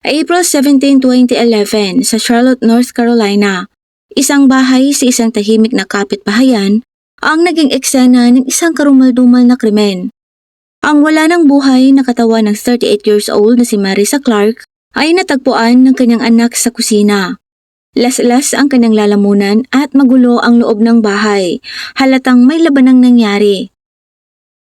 April 17, 2011 sa Charlotte, North Carolina, isang bahay sa isang tahimik na kapitbahayan ang naging eksena ng isang karumal-dumal na krimen. Ang wala ng buhay na katawan ng 38 years old na si Marisa Clark ay natagpuan ng kanyang anak sa kusina. Las-las ang kanyang lalamunan at magulo ang loob ng bahay, halatang may labanang nangyari.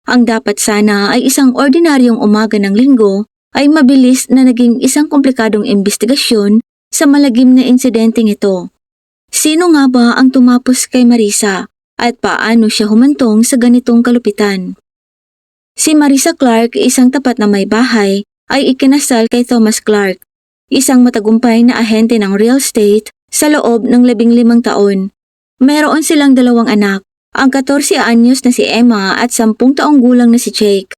Ang dapat sana ay isang ordinaryong umaga ng linggo ay mabilis na naging isang komplikadong imbestigasyon sa malagim na insidenteng ito. Sino nga ba ang tumapos kay Marisa at paano siya humantong sa ganitong kalupitan? Si Marisa Clark, isang tapat na may bahay, ay ikinasal kay Thomas Clark, isang matagumpay na ahente ng real estate sa loob ng 15 taon. Meron silang 2 anak, ang 14 anyos na si Emma at 10 taong gulang na si Jake.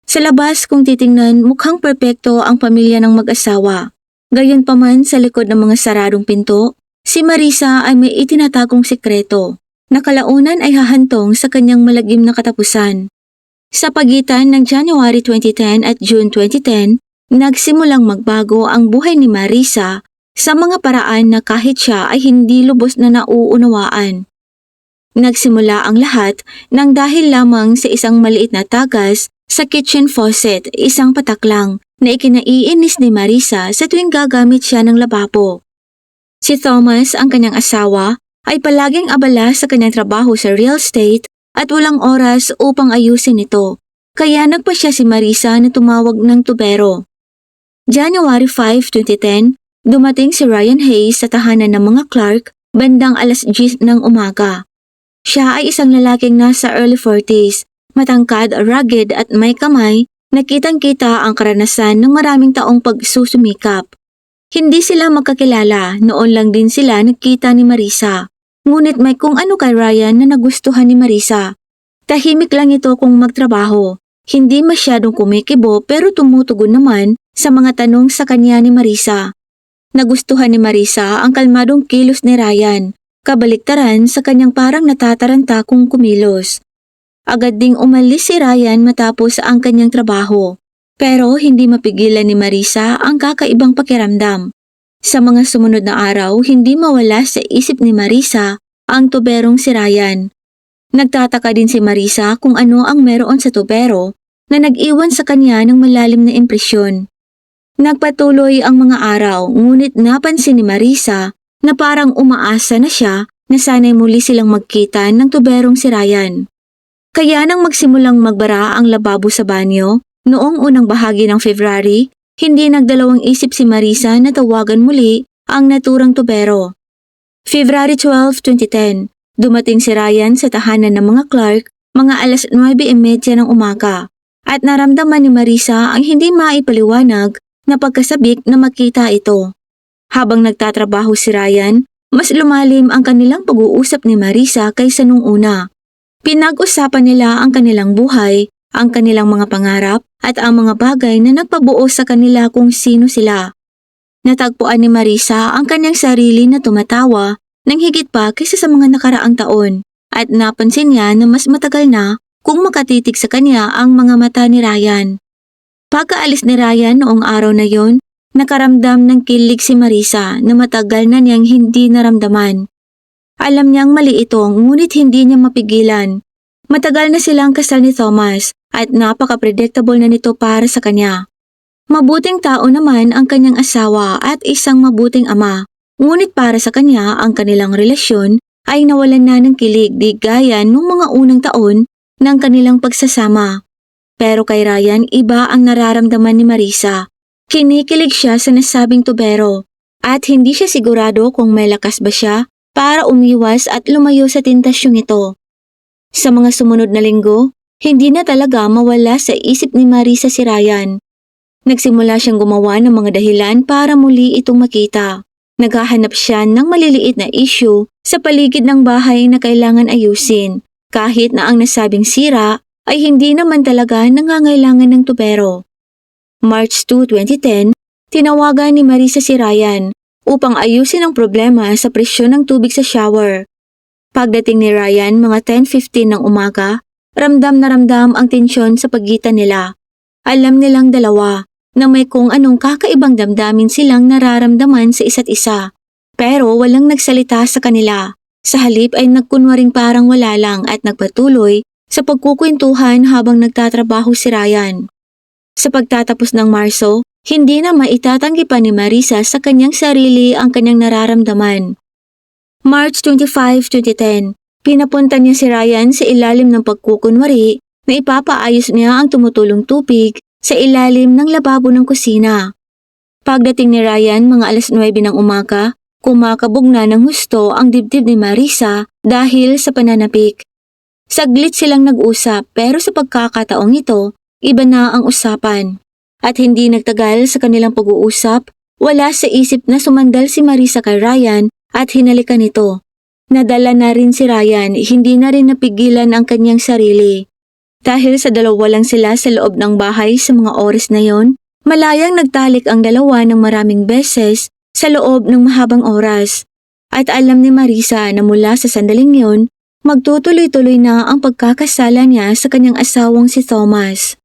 Sa labas kung titingnan, mukhang perpekto ang pamilya ng mag-asawa. Gayunpaman sa likod ng mga saradong pinto, si Marisa ay may itinatagong sikreto na kalaunan ay hahantong sa kanyang malagim na katapusan. Sa pagitan ng January 2010 at June 2010, nagsimulang magbago ang buhay ni Marisa sa mga paraan na kahit siya ay hindi lubos na nauunawaan. Nagsimula ang lahat nang dahil lamang sa isang maliit na tagas sa kitchen faucet, isang patak lang na ikinaiinis ni Marisa sa tuwing gagamit siya ng lababo. Si Thomas, ang kanyang asawa, ay palaging abala sa kanyang trabaho sa real estate at walang oras upang ayusin ito, kaya nagpasya si Marisa na tumawag ng tubero. January 5, 2010, dumating si Ryan Hayes sa tahanan ng mga Clark bandang 10:00 ng umaga. Siya ay isang lalaking nasa early 40s, matangkad, rugged at may kamay na kitang-kita ang karanasan ng maraming taong pagsusumikap. Hindi sila magkakilala, noon lang din sila nagkita ni Marisa. Ngunit may kung ano kay Ryan na nagustuhan ni Marisa. Tahimik lang ito kung magtrabaho, hindi masyadong kumikibo pero tumutugon naman sa mga tanong sa kanya ni Marisa. Nagustuhan ni Marisa ang kalmadong kilos ni Ryan, kabaliktaran sa kanyang parang natataranta kung kumilos. Agad ding umalis si Ryan matapos ang kanyang trabaho, pero hindi mapigilan ni Marisa ang kakaibang pakiramdam. Sa mga sumunod na araw, hindi mawala sa isip ni Marisa ang tuberong si Ryan. Nagtataka din si Marisa kung ano ang meron sa tubero na nag-iwan sa kanya ng malalim na impresyon. Nagpatuloy ang mga araw, ngunit napansin ni Marisa na parang umaasa na siya na sana'y muli silang magkita ng tuberong si Ryan. Kaya nang magsimulang magbara ang lababo sa banyo, noong unang bahagi ng February, hindi nagdalawang isip si Marisa na tawagan muli ang naturang tubero. February 12, 2010, dumating si Ryan sa tahanan ng mga Clark mga 9:30 ng umaga at naramdaman ni Marisa ang hindi maipaliwanag na pagkasabik na makita ito. Habang nagtatrabaho si Ryan, mas lumalim ang kanilang pag-uusap ni Marisa kaysa nung una. Pinag-usapan nila ang kanilang buhay, ang kanilang mga pangarap at ang mga bagay na nagpabuo sa kanila kung sino sila. Natagpuan ni Marisa ang kanyang sarili na tumatawa nang higit pa kaysa sa mga nakaraang taon at napansin niya na mas matagal na kung makatitig sa kanya ang mga mata ni Ryan. Pagkaalis ni Ryan noong araw na yon, nakaramdam ng kilig si Marisa na matagal na niyang hindi naramdaman. Alam niyang mali ito ngunit hindi niya mapigilan. Matagal na silang kasal ni Thomas at napaka-predictable na nito para sa kanya. Mabuting tao naman ang kanyang asawa at isang mabuting ama. Ngunit para sa kanya ang kanilang relasyon ay nawalan na ng kilig di gaya nung mga unang taon ng kanilang pagsasama. Pero kay Ryan iba ang nararamdaman ni Marisa. Kinikilig siya sa nasabing tubero at hindi siya sigurado kung may lakas ba siya para umiwas at lumayo sa tentasyong ito. Sa mga sumunod na linggo, hindi na talaga mawala sa isip ni Marisa si Ryan. Nagsimula siyang gumawa ng mga dahilan para muli itong makita. Naghahanap siya ng maliliit na issue sa paligid ng bahay na kailangan ayusin, kahit na ang nasabing sira ay hindi naman talaga nangangailangan ng tubero. March 2, 2010, tinawagan ni Marisa si Ryan upang ayusin ang problema sa presyon ng tubig sa shower. Pagdating ni Ryan mga 10:15 ng umaga, ramdam na ramdam ang tensyon sa pagitan nila. Alam nilang dalawa na may kung anong kakaibang damdamin silang nararamdaman sa isa't isa. Pero walang nagsalita sa kanila. Sa halip ay nagkunwaring parang wala lang at nagpatuloy sa pagkukwentuhan habang nagtatrabaho si Ryan. Sa pagtatapos ng Marso, hindi na maitatanggi pa ni Marisa sa kanyang sarili ang kanyang nararamdaman. March 25, 2010, pinapunta niya si Ryan sa ilalim ng pagkukunwari na ipapaayos niya ang tumutulong tubig sa ilalim ng lababo ng kusina. Pagdating ni Ryan mga 9:00 ng umaga, kumakabog na ng husto ang dibdib ni Marisa dahil sa pananapik. Saglit silang nag-usap pero sa pagkakataong ito, iba na ang usapan. At hindi nagtagal sa kanilang pag-uusap, wala sa isip na sumandal si Marisa kay Ryan at hinalikan ito. Nadala na rin si Ryan, hindi na rin napigilan ang kanyang sarili. Dahil sa dalawa lang sila sa loob ng bahay sa mga oras na yon, malayang nagtalik ang dalawa ng maraming beses sa loob ng mahabang oras. At alam ni Marisa na mula sa sandaling yon, magtutuloy-tuloy na ang pagkakasala niya sa kanyang asawang si Thomas.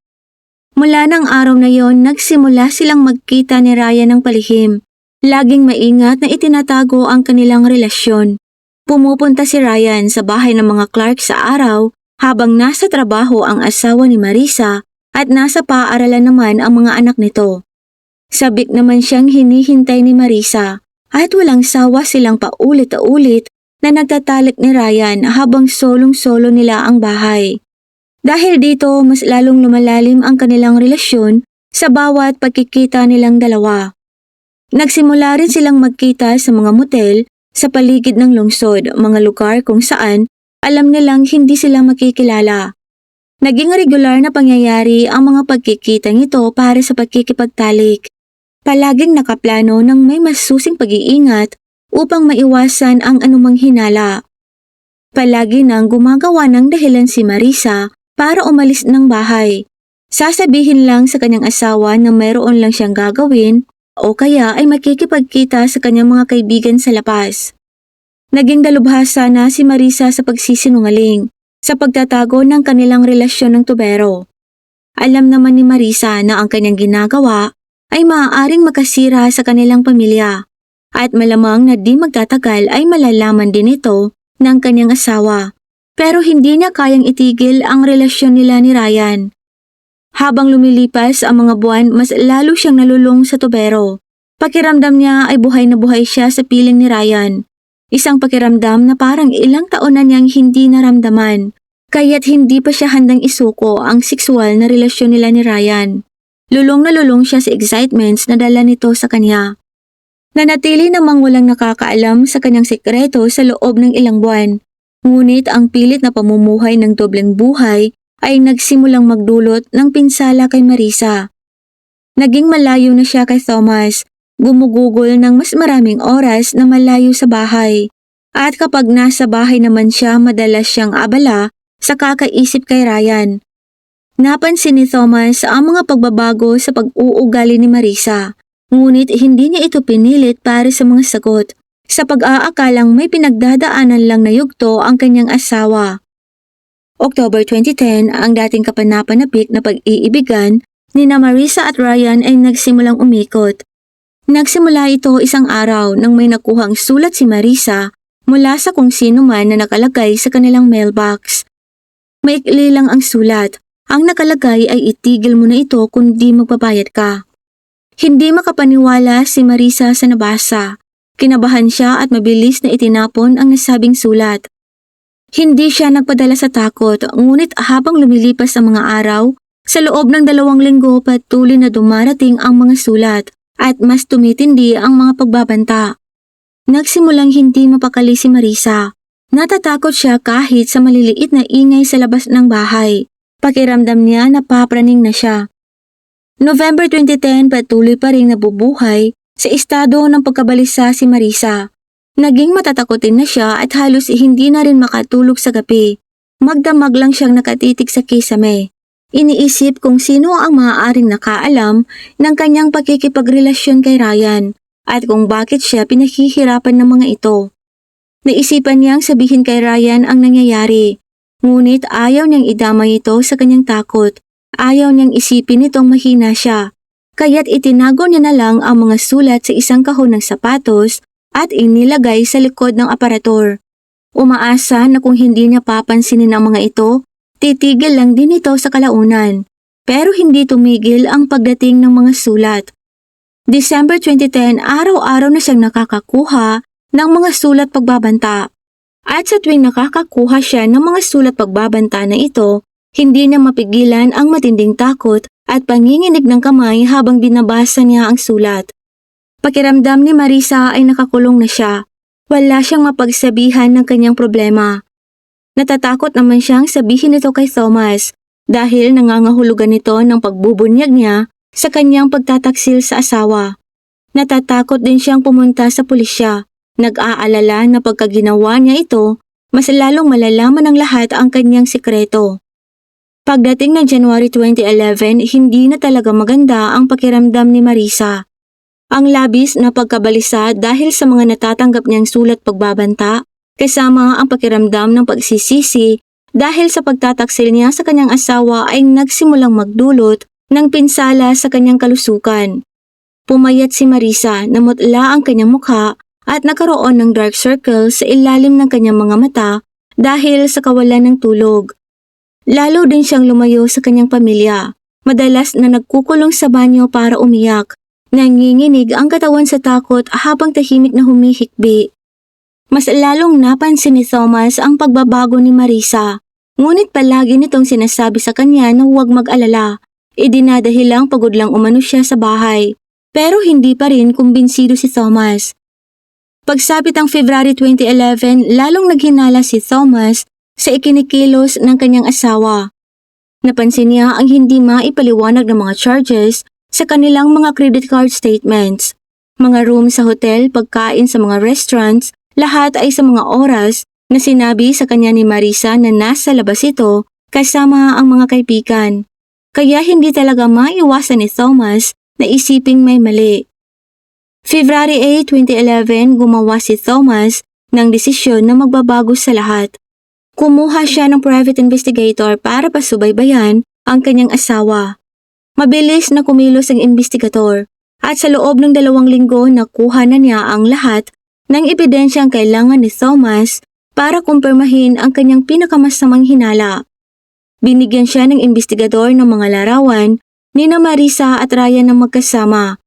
Mula ng araw na yon, nagsimula silang magkita ni Ryan ng palihim. Laging maingat na itinatago ang kanilang relasyon. Pumupunta si Ryan sa bahay ng mga Clark sa araw habang nasa trabaho ang asawa ni Marisa at nasa paaralan naman ang mga anak nito. Sabik naman siyang hinihintay ni Marisa at walang sawa silang paulit-ulit na nagtatalik ni Ryan habang solong-solo nila ang bahay. Dahil dito, mas lalong lumalalim ang kanilang relasyon sa bawat pagkikita nilang dalawa. Nagsimula rin silang magkita sa mga motel sa paligid ng lungsod, mga lugar kung saan alam nilang hindi sila makikilala. Naging regular na pangyayari ang mga pagkikita nito para sa pagkikipagtalik. Palaging nakaplano ng may masusing pag-iingat upang maiwasan ang anumang hinala. Palagi nang gumagawa ng dahilan si Marisa para umalis ng bahay. Sasabihin lang sa kanyang asawa na mayroon lang siyang gagawin o kaya ay makikipagkita sa kanyang mga kaibigan sa labas. Naging dalubhasa na si Marisa sa pagsisinungaling sa pagtatago ng kanilang relasyon ng tubero. Alam naman ni Marisa na ang kanyang ginagawa ay maaaring makasira sa kanilang pamilya at malamang na di magtatagal ay malalaman din ito ng kanyang asawa. Pero hindi niya kayang itigil ang relasyon nila ni Ryan. Habang lumilipas ang mga buwan, mas lalo siyang nalulung sa tubero. Pakiramdam niya ay buhay na buhay siya sa piling ni Ryan. Isang pakiramdam na parang ilang taon na niyang hindi naramdaman, kaya't hindi pa siya handang isuko ang sexual na relasyon nila ni Ryan. Lulong na lulong siya sa excitements na dala nito sa kanya. Nanatili namang walang nakakaalam sa kanyang sekreto sa loob ng ilang buwan. Ngunit ang pilit na pamumuhay ng dobleng buhay ay nagsimulang magdulot ng pinsala kay Marisa. Naging malayo na siya kay Thomas, gumugugol ng mas maraming oras na malayo sa bahay. At kapag nasa bahay naman siya, madalas siyang abala sa kakaisip kay Ryan. Napansin ni Thomas ang mga pagbabago sa pag-uugali ni Marisa, ngunit hindi niya ito pinilit para sa mga sagot. Sa pag-aakalang may pinagdadaanan lang na yugto ang kanyang asawa. October 2010, ang dating kapanapanapik na pag-iibigan ni Marisa at Ryan ay nagsimulang umikot. Nagsimula ito isang araw nang may nakuhang sulat si Marisa mula sa kung sino man na nakalagay sa kanilang mailbox. Maikli lang ang sulat. Ang nakalagay ay itigil mo na ito kundi magbabayad ka. Hindi makapaniwala si Marisa sa nabasa. Kinabahan siya at mabilis na itinapon ang nasabing sulat. Hindi siya nagpadala sa takot, ngunit habang lumilipas ang mga araw, sa loob ng 2 linggo patuloy na dumarating ang mga sulat at mas tumitindi ang mga pagbabanta. Nagsimulang hindi mapakali si Marisa. Natatakot siya kahit sa maliliit na ingay sa labas ng bahay. Pakiramdam niya na papraning na siya. November 2010, patuloy pa rin nabubuhay sa estado ng pagkabalisa si Marisa. Naging matatakotin na siya at halos hindi na rin makatulog sa gabi. Magdamag lang siyang nakatitig sa kisame. Iniisip kung sino ang maaaring nakaalam ng kanyang pakikipagrelasyon kay Ryan at kung bakit siya pinahihirapan ng mga ito. Naisipan niyang sabihin kay Ryan ang nangyayari, ngunit ayaw niyang idamay ito sa kanyang takot. Ayaw niyang isipin itong mahina siya. kaya't itinago niya na lang ang mga sulat sa isang kahon ng sapatos at inilagay sa likod ng aparator. Umaasa na kung hindi niya papansinin ang mga ito, titigil lang din ito sa kalaunan. Pero hindi tumigil ang pagdating ng mga sulat. December 2010, araw-araw na siyang nakakakuha ng mga sulat pagbabanta. At sa tuwing nakakakuha siya ng mga sulat pagbabanta na ito, hindi niya mapigilan ang matinding takot at panginginig ng kamay habang binabasa niya ang sulat. Pakiramdam ni Marisa ay nakakulong na siya. Wala siyang mapagsabihan ng kanyang problema. Natatakot naman siyang sabihin ito kay Thomas dahil nangangahulugan ito ng pagbubunyag niya sa kanyang pagtataksil sa asawa. Natatakot din siyang pumunta sa pulisya. Nag-aalala na pagka ginawa niya ito, mas lalong malalaman ng lahat ang kanyang sikreto. Pagdating ng January 2011, hindi na talaga maganda ang pakiramdam ni Marisa. Ang labis na pagkabalisa dahil sa mga natatanggap niyang sulat pagbabanta, kasama ang pakiramdam ng pagsisisi dahil sa pagtataksil niya sa kanyang asawa ay nagsimulang magdulot ng pinsala sa kanyang kalusukan. Pumayat si Marisa, namutla ang kanyang mukha at nagkaroon ng dark circles sa ilalim ng kanyang mga mata dahil sa kawalan ng tulog. Lalo din siyang lumayo sa kanyang pamilya. Madalas na nagkukulong sa banyo para umiyak. Nanginginig ang katawan sa takot habang tahimik na humihikbi. Mas lalong napansin ni Thomas ang pagbabago ni Marisa. Ngunit palagi nitong sinasabi sa kanya na huwag mag-alala. Idinadahilang pagod lang umano siya sa bahay. Pero hindi pa rin kumbinsido si Thomas. Pagsapit ng February 2011, lalong naghinala si Thomas sa ikinikilos ng kanyang asawa. Napansin niya ang hindi maipaliwanag ng mga charges sa kanilang mga credit card statements. Mga room sa hotel, pagkain sa mga restaurants, lahat ay sa mga oras na sinabi sa kanya ni Marisa na nasa labas ito kasama ang mga kaibigan. Kaya hindi talaga maiwasan ni Thomas na isiping may mali. February 8, 2011, gumawa si Thomas ng desisyon na magbabago sa lahat. Kumuha siya ng private investigator para pasubaybayan ang kanyang asawa. Mabilis na kumilos ang investigador at sa loob ng 2 linggo nakuha na niya ang lahat ng ebidensyang kailangan ni Thomas para kumpirmahin ang kanyang pinakamasamang hinala. Binigyan siya ng investigador ng mga larawan ni Marisa at Ryan na magkasama,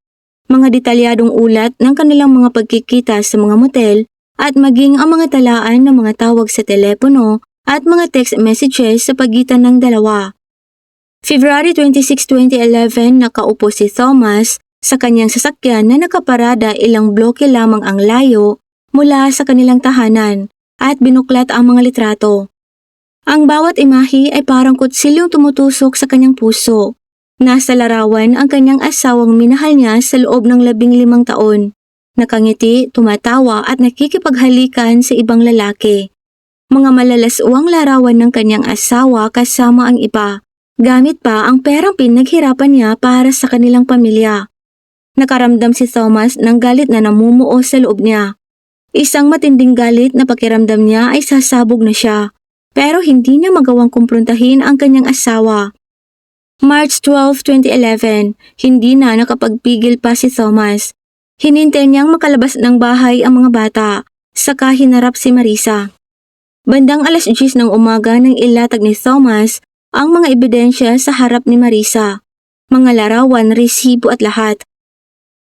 mga detalyadong ulat ng kanilang mga pagkikita sa mga motel at maging ang mga talaan ng mga tawag sa telepono at mga text messages sa pagitan ng dalawa. February 26, 2011, nakaupo si Thomas sa kanyang sasakyan na nakaparada ilang bloke lamang ang layo mula sa kanilang tahanan at binuklat ang mga litrato. Ang bawat imahe ay parang kutsilyong tumutusok sa kanyang puso. Nasa larawan ang kanyang asawang minahal niya sa loob ng 15 taon. Nakangiti, tumatawa at nakikipaghalikan sa ibang lalaki. Mga malalaswang larawan ng kanyang asawa kasama ang iba. Gamit pa ang perang pinaghirapan niya para sa kanilang pamilya. Nakaramdam si Thomas ng galit na namumuo sa loob niya. Isang matinding galit na pakiramdam niya ay sasabog na siya. Pero hindi niya magawang kumprontahin ang kanyang asawa. March 12, 2011, hindi na nakapagpigil pa si Thomas. Hinintay niyang makalabas ng bahay ang mga bata, saka hinarap si Marisa. Bandang 10:00 ng umaga nang ilatag ni Thomas ang mga ebidensya sa harap ni Marisa. Mga larawan, resibo at lahat.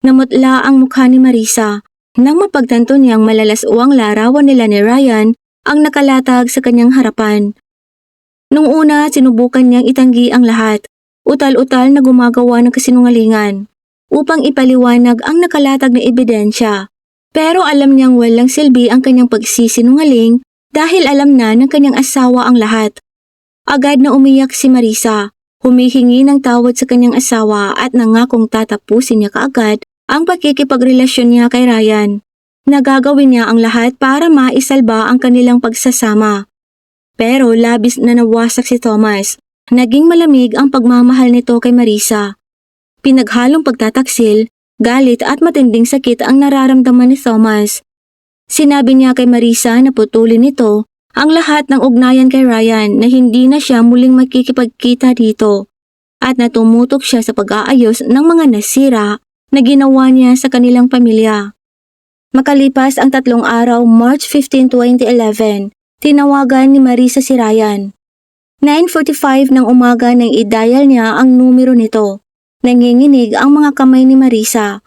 Namutla ang mukha ni Marisa nang mapagtanto niyang malalaswang larawan nila ni Ryan ang nakalatag sa kanyang harapan. Nung una, sinubukan niyang itanggi ang lahat. Utal-utal na gumagawa ng kasinungalingan upang ipaliwanag ang nakalatag na ebidensya. Pero alam niyang walang silbi ang kanyang pagsisinungaling dahil alam na ng kanyang asawa ang lahat. Agad na umiyak si Marisa, humihingi ng tawad sa kanyang asawa at nangakong tatapusin niya kaagad ang pakikipagrelasyon niya kay Ryan. Nagagawin niya ang lahat para maisalba ang kanilang pagsasama. Pero labis na nawasak si Thomas. Naging malamig ang pagmamahal nito kay Marisa. Pinaghalong pagtataksil, galit at matinding sakit ang nararamdaman ni Thomas. Sinabi niya kay Marisa na putulin nito ang lahat ng ugnayan kay Ryan na hindi na siya muling makikipagkita dito. at natumutok siya sa pag-aayos ng mga nasira na ginawa niya sa kanilang pamilya. Makalipas ang 3 araw, March 15, 2011, tinawagan ni Marisa si Ryan. 9:45 ng umaga nang i-dial niya ang numero nito. Nanginginig ang mga kamay ni Marisa.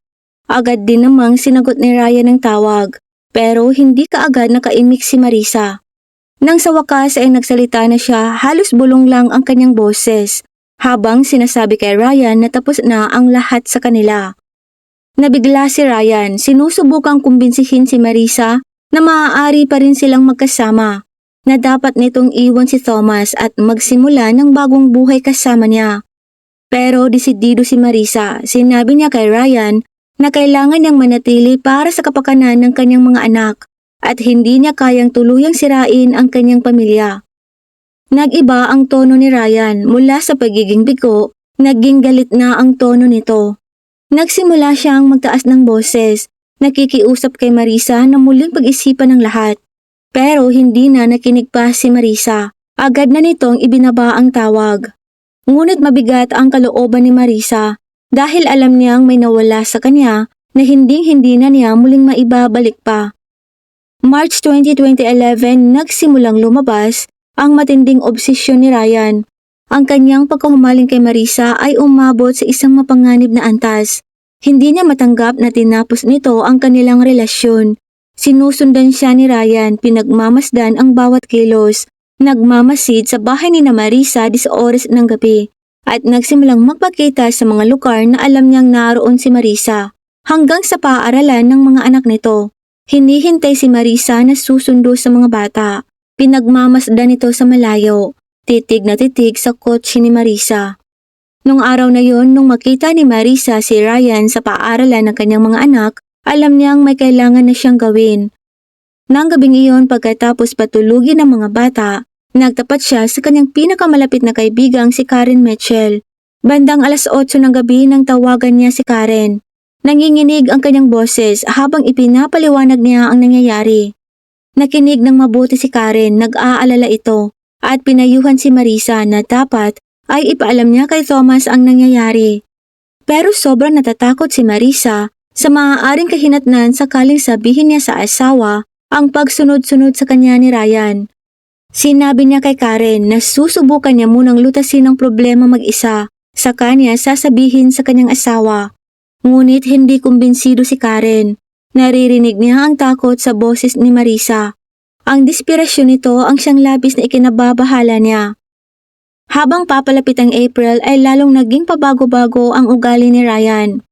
Agad din namang sinagot ni Ryan ang tawag, pero hindi kaagad nakaimik si Marisa. Nang sa wakas ay nagsalita na siya, halos bulong lang ang kanyang boses, habang sinasabi kay Ryan na tapos na ang lahat sa kanila. Nabigla si Ryan, sinusubukang kumbinsihin si Marisa na maaari pa rin silang magkasama, na dapat nitong iwan si Thomas at magsimula ng bagong buhay kasama niya. Pero desidido si Marisa, sinabi niya kay Ryan na kailangan niyang manatili para sa kapakanan ng kanyang mga anak at hindi niya kayang tuluyang sirain ang kanyang pamilya. Nag-iba ang tono ni Ryan mula sa pagiging bigo, naging galit na ang tono nito. Nagsimula siyang magtaas ng boses, nakikiusap kay Marisa na muling pag-isipan ng lahat. Pero hindi na nakinig pa si Marisa, agad na nitong ibinaba ang tawag. Ngunit mabigat ang kalooban ni Marisa dahil alam niyang may nawala sa kanya na hindi na niya muling maibabalik pa. March 20, 2011, nagsimulang lumabas ang matinding obsesyon ni Ryan. Ang kanyang pagkahumaling kay Marisa ay umabot sa isang mapanganib na antas. Hindi niya matanggap na tinapos nito ang kanilang relasyon. Sinusundan siya ni Ryan, pinagmamasdan ang bawat kilos. Nagmamasid sa bahay ni Marisa 10 oras ng gabi at nagsimulang magpakita sa mga lugar na alam niyang naroon si Marisa hanggang sa paaralan ng mga anak nito. Hinihintay si Marisa na susundo sa mga bata. Pinagmamasdan nito sa malayo, titig na titig sa kotse ni Marisa. Nung araw na yon, nung makita ni Marisa si Ryan sa paaralan ng kanyang mga anak, alam niyang may kailangan na siyang gawin. Nang gabing iyon, pagkatapos patulugin ng mga bata, nagtapat siya sa kanyang pinakamalapit na kaibigang si Karen Mitchell. Bandang 8:00 ng gabi nang tawagan niya si Karen. Nanginginig ang kanyang boses habang ipinapaliwanag niya ang nangyayari. Nakinig ng mabuti si Karen, nag-aalala ito, at pinayuhan si Marisa na dapat ay ipaalam niya kay Thomas ang nangyayari. Pero sobrang natatakot si Marisa sa maaaring kahinatnan sakaling sabihin niya sa asawa ang pagsunod-sunod sa kanya ni Ryan. Sinabi niya kay Karen na susubukan niya munang lutasin ang problema mag-isa, saka niya sasabihin sa kanyang asawa. Ngunit hindi kumbinsido si Karen. Naririnig niya ang takot sa boses ni Marisa. Ang desperasyon nito ang siyang labis na ikinababahala niya. Habang papalapit ang April ay lalong naging pabago-bago ang ugali ni Ryan.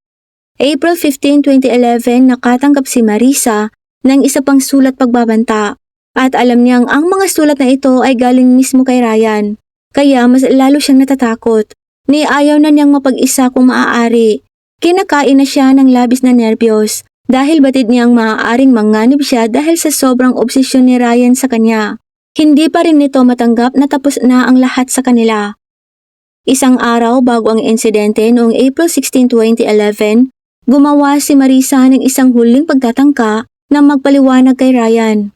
April 15, 2011, nakatanggap si Marisa ng isa pang sulat pagbabanta at alam niyang ang mga sulat na ito ay galing mismo kay Ryan. Kaya mas lalo siyang natatakot. Ni ayaw na niyang mapag-isa kung maaari. Kinakain na siya ng labis na nerbiyos dahil batid niyang maaaring manganib siya dahil sa sobrang obsesyon ni Ryan sa kanya. Hindi pa rin nito matanggap na tapos na ang lahat sa kanila. Isang araw bago ang insidente noong April 16, 2011, gumawa si Marisa ng isang huling pagtatangka na magpaliwanag kay Ryan.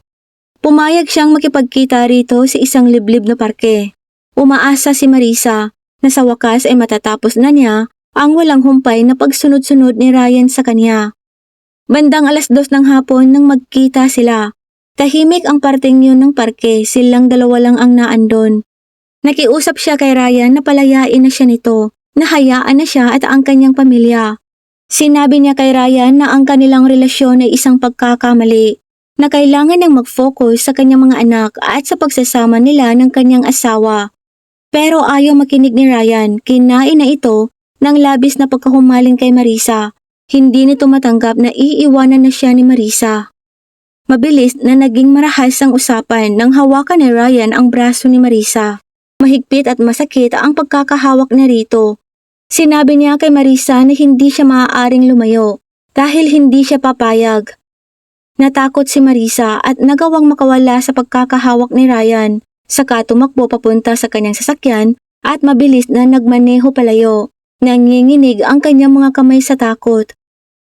Pumayag siyang makipagkita rito sa isang liblib na parke. Umaasa si Marisa na sa wakas ay matatapos na niya ang walang humpay na pagsunod-sunod ni Ryan sa kanya. Bandang 2:00 ng hapon nang magkita sila. Tahimik ang parteng yun ng parke, silang dalawa lang ang naandon. Nakiusap siya kay Ryan na palayain na siya nito, nahayaan na siya at ang kanyang pamilya. Sinabi niya kay Ryan na ang kanilang relasyon ay isang pagkakamali, na kailangan niyang mag-focus sa kanyang mga anak at sa pagsasama nila ng kanyang asawa. Pero ayaw makinig ni Ryan, kinain na ito ng labis na pagkahumaling kay Marisa. Hindi nito matanggap na iiwanan na siya ni Marisa. Mabilis na naging marahas ang usapan nang hawakan ni Ryan ang braso ni Marisa. Mahigpit at masakit ang pagkakahawak niya rito. Sinabi niya kay Marisa na hindi siya maaaring lumayo dahil hindi siya papayag. Natakot si Marisa at nagawang makawala sa pagkakahawak ni Ryan, saka tumakbo papunta sa kanyang sasakyan at mabilis na nagmaneho palayo. Nanginginig ang kanyang mga kamay sa takot.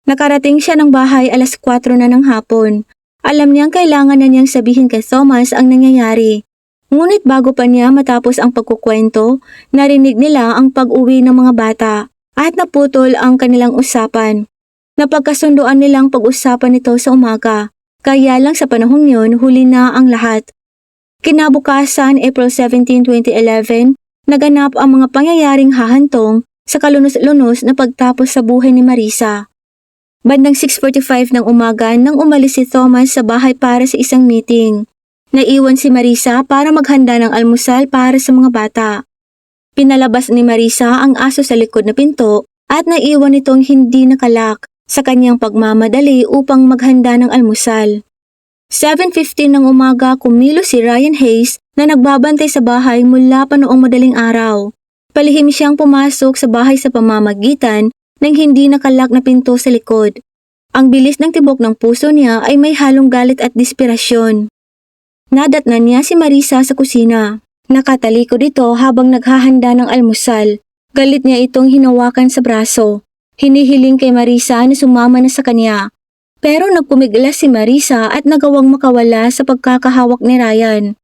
Nakarating siya ng bahay 4:00 na ng hapon. Alam niyang kailangan na niyang sabihin kay Thomas ang nangyayari. Ngunit bago pa niya matapos ang pagkukwento, narinig nila ang pag-uwi ng mga bata at naputol ang kanilang usapan. Napagkasunduan nilang pag-usapan ito sa umaga, kaya lang sa panahong yun huli na ang lahat. Kinabukasan, April 17, 2011, naganap ang mga pangyayaring hahantong sa kalunos-lunos na pagtapos sa buhay ni Marisa. Bandang 6:45 ng umaga nang umalis si Thomas sa bahay para sa isang meeting. Naiwan si Marisa para maghanda ng almusal para sa mga bata. Pinalabas ni Marisa ang aso sa likod na pinto at naiwan itong hindi nakalak sa kanyang pagmamadali upang maghanda ng almusal. 7:15 ng umaga kumilos si Ryan Hayes na nagbabantay sa bahay mula pa noong madaling araw. Palihim siyang pumasok sa bahay sa pamamagitan ng hindi nakalak na pinto sa likod. Ang bilis ng tibok ng puso niya ay may halong galit at desperasyon. Nadatnan niya si Marisa sa kusina. Nakatalikod ito habang naghahanda ng almusal. Galit niya itong hinawakan sa braso. Hinihiling kay Marisa na sumama na sa kanya. Pero nagpumiglas si Marisa at nagawang makawala sa pagkakahawak ni Ryan.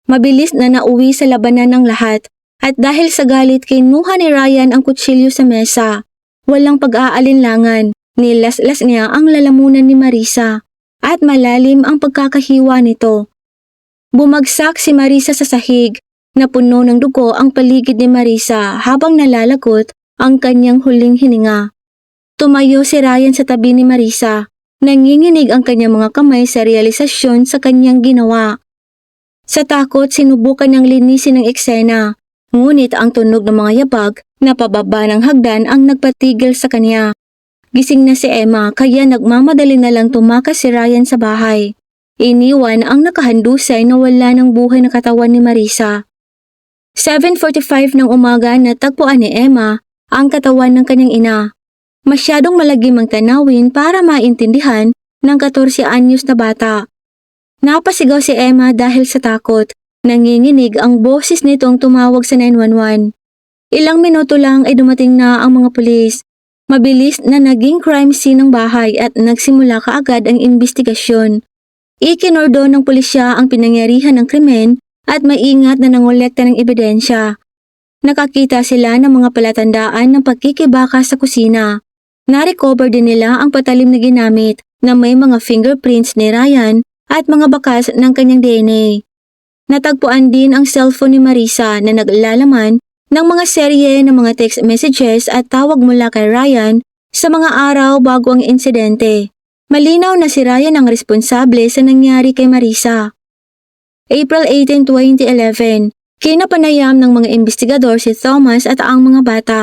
Mabilis na nauwi sa labanan ng lahat at dahil sa galit kinuha ni Ryan ang kutsilyo sa mesa. Walang pag-aalinlangan, nilaslas niya ang lalamunan ni Marisa at malalim ang pagkakahiwa nito. Bumagsak si Marisa sa sahig, napuno ng dugo ang paligid ni Marisa habang nalalagot ang kanyang huling hininga. Tumayo si Ryan sa tabi ni Marisa, nanginginig ang kanyang mga kamay sa realisasyon sa kanyang ginawa. Sa takot sinubukan niyang linisin ang eksena, ngunit ang tunog ng mga yabag na pababa ng hagdan ang nagpatigil sa kanya. Gising na si Emma kaya nagmamadali na lang tumakas si Ryan sa bahay. Iniwan ang nakahandusay na wala ng buhay na katawan ni Marisa. 7:45 ng umaga natagpuan ni Emma ang katawan ng kanyang ina. Masyadong malagim ang tanawin para maintindihan ng 14 anyos na bata. Napasigaw si Emma dahil sa takot. Nanginginig ang boses nitong tumawag sa 911. Ilang minuto lang ay dumating na ang mga pulis. Mabilis na naging crime scene ng bahay at nagsimula kaagad ang investigasyon. Ikinordo ng pulisya ang pinangyarihan ng krimen at maingat na nangolekta ng ebidensya. Nakakita sila ng mga palatandaan ng pagkikibaka sa kusina. Narecover din nila ang patalim na ginamit na may mga fingerprints ni Ryan at mga bakas ng kanyang DNA. Natagpuan din ang cellphone ni Marisa na naglalaman ng mga serye ng mga text messages at tawag mula kay Ryan sa mga araw bago ang insidente. Malinaw na si Ryan ang responsable sa nangyari kay Marisa. April 18, 2011, kinapanayam ng mga investigador si Thomas at ang mga bata.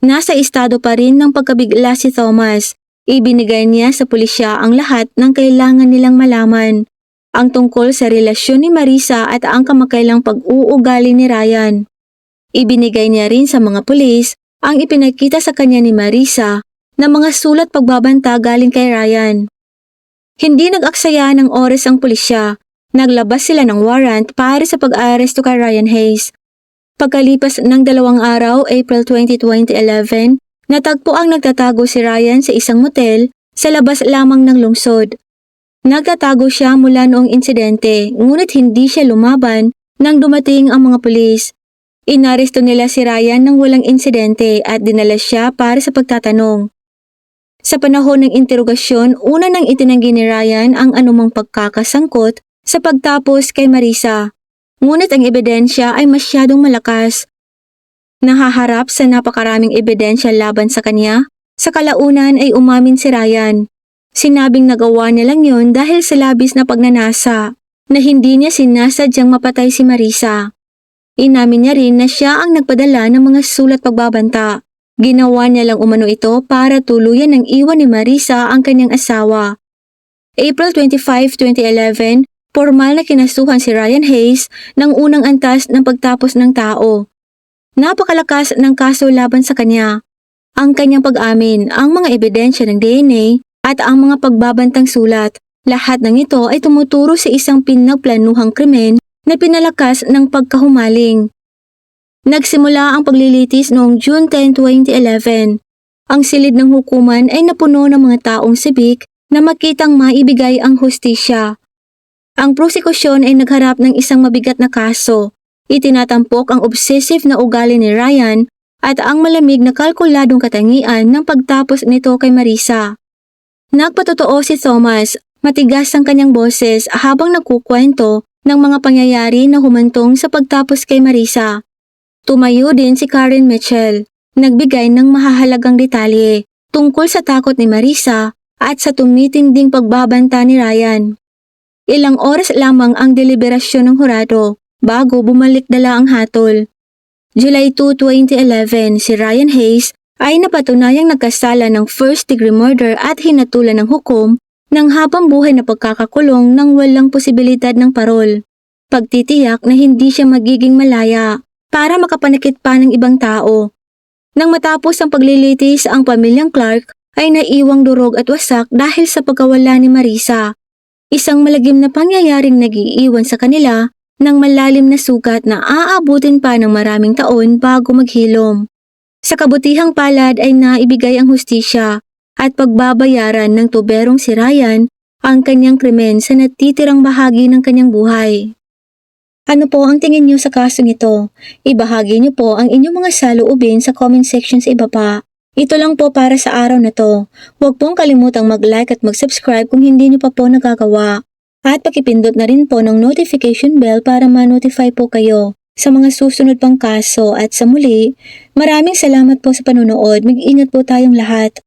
Nasa estado pa rin ng pagkabigla si Thomas. Ibinigay niya sa pulisya ang lahat ng kailangan nilang malaman. Ang tungkol sa relasyon ni Marisa at ang kamakailang pag-uugali ni Ryan. Ibinigay niya rin sa mga pulis ang ipinakita sa kanya ni Marisa na mga sulat pagbabanta galing kay Ryan. Hindi nag-aksaya ng oras ang pulisya. Naglabas sila ng warrant para sa pag-aaresto kay Ryan Hayes. Pagkalipas ng 2 araw, April 20, 2011, natagpo ang nagtatago si Ryan sa isang motel sa labas lamang ng lungsod. Nagtatago siya mula noong insidente, ngunit hindi siya lumaban nang dumating ang mga pulis. Inaresto nila si Ryan nang walang insidente at dinala siya para sa pagtatanong. Sa panahon ng interogasyon, una nang itinanggi ni Ryan ang anumang pagkakasangkot sa pagtapos kay Marisa. Ngunit ang ebidensya ay masyadong malakas. Nahaharap sa napakaraming ebidensya laban sa kanya, sa kalaunan ay umamin si Ryan. Sinabing nagawa niya lang yun dahil sa labis na pagnanasa, na hindi niya sinasadyang mapatay si Marisa. Inamin niya rin na siya ang nagpadala ng mga sulat pagbabanta. Ginawa niya lang umano ito para tuluyan ng iwan ni Marisa ang kanyang asawa. April 25, 2011, formal na kinasuhan si Ryan Hayes ng unang antas ng pagtapos ng tao. Napakalakas ng kaso laban sa kanya. Ang kanyang pag-amin, ang mga ebidensya ng DNA at ang mga pagbabantang sulat, lahat ng ito ay tumuturo sa isang pinagplanuhang krimen na pinalakas ng pagkahumaling. Nagsimula ang paglilitis noong June 10, 2011. Ang silid ng hukuman ay napuno ng mga taong sibik na makitang maibigay ang hustisya. Ang prosekusyon ay nagharap ng isang mabigat na kaso. Itinatampok ang obsessive na ugali ni Ryan at ang malamig na kalkuladong katangian ng pagtapos nito kay Marisa. Nagpatotoo si Thomas, matigas ang kanyang boses habang nagkukwento ng mga pangyayari na humantong sa pagtapos kay Marisa. Tumayo din si Karen Mitchell, nagbigay ng mahahalagang detalye tungkol sa takot ni Marisa at sa tumitinding pagbabanta ni Ryan. Ilang oras lamang ang deliberasyon ng hurado bago bumalik dala ang hatol. July 2, 2011, si Ryan Hayes ay napatunayang nagkasala ng first-degree murder at hinatulan ng hukom ng habang-buhay na pagkakakulong ng walang posibilidad ng parol. Pagtitiyak na hindi siya magiging malaya para makapanakit pa ng ibang tao. Nang matapos ang paglilitis, ang pamilyang Clark ay naiwang durog at wasak dahil sa pagkawala ni Marisa. Isang malagim na pangyayaring nag-iiwan sa kanila ng malalim na sugat na aabutin pa ng maraming taon bago maghilom. Sa kabutihang palad ay naibigay ang hustisya at pagbabayaran ng tuberong si Ryan ang kanyang krimen sa natitirang bahagi ng kanyang buhay. Ano po ang tingin niyo sa kasong ito? Ibahagi niyo po ang inyong mga saloobin sa comment section sa ibaba. Ito lang po para sa araw na to. Huwag pong kalimutang mag-like at mag-subscribe kung hindi niyo pa po nagagawa. At pakipindot na rin po ng notification bell para ma-notify po kayo sa mga susunod pang kaso at sa muli, maraming salamat po sa panonood. Mag-ingat po tayong lahat.